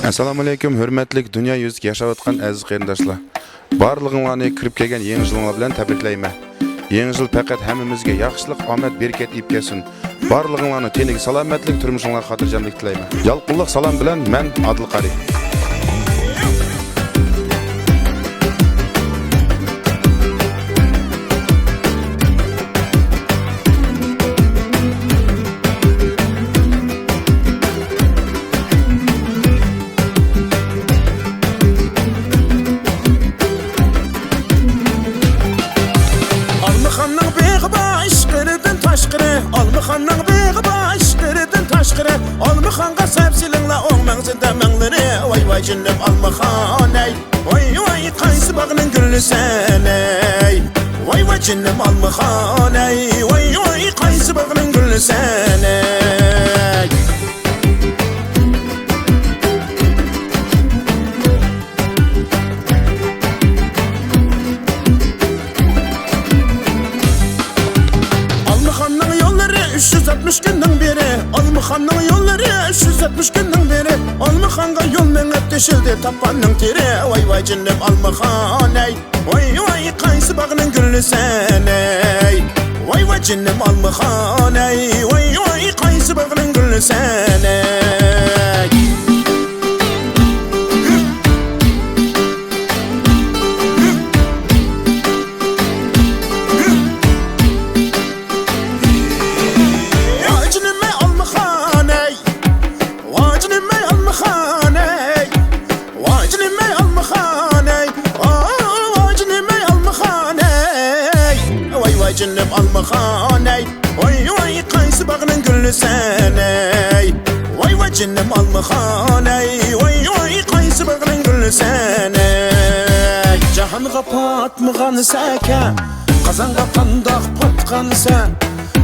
Assalamu alaykum, hurmatli dunyo yuzida yashayotgan aziz qarindoshlar. Barlig'inglarni kirib kelgan yangi yilinglar bilan tabriklayman. Yangi yil faqat hammamizga yaxshilik, omad, barakat ib kelsin. Barlig'inglarni teniga salomatlik, turmushingizga xotirjamlik tilayman. Yalqinlik salom bilan men Adil Qari. Almıxanның бегі baş qırıdın taşqırı Almıxanға səpsilіңlə oң məğzində məңləri Vay cünnüm Almıxan ey Vay qaysı bağının güllüsən ey Vay cünnüm Almıxan ey Vay qaysı bağının güllüsən ey Almıxanның yolları 360 gündən beri Almıxanның yolları 360 gündən beri Almıxanğa yol məngəb deşildi tapanның teri Vay cünnüm Almıxan ey Vay qaysı bağının güllüsən ey Vay cünnüm Almıxan ey Vay qaysı bağının güllüsən ey Cünnüm Almıxan ey Vay qaysı bağının güllüsən ey Vay cünnüm Almıxan ey Vay qaysı bağının güllüsən ey Cahanğa patmıgan səkə Qazanğa qandaq patqan sən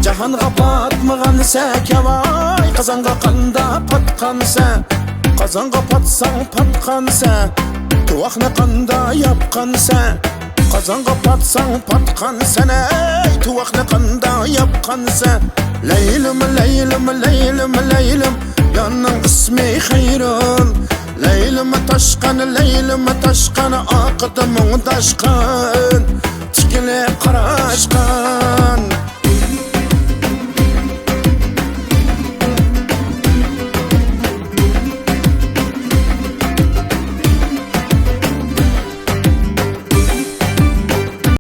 Cahanğa patmıgan səkə Vay qazanğa qandaq patqan sən Qazanğa patsan patqan sən Tuvaqna qanda yapqan sən Qazanğa patsan patqan sən ey Tuvaqna qanda yapqan sən Leylim, leylim, leylim, leylim Yanın ismi xeyrul Leylim taşqan Aqıdı muңdaşqan Tikilib qaraşqan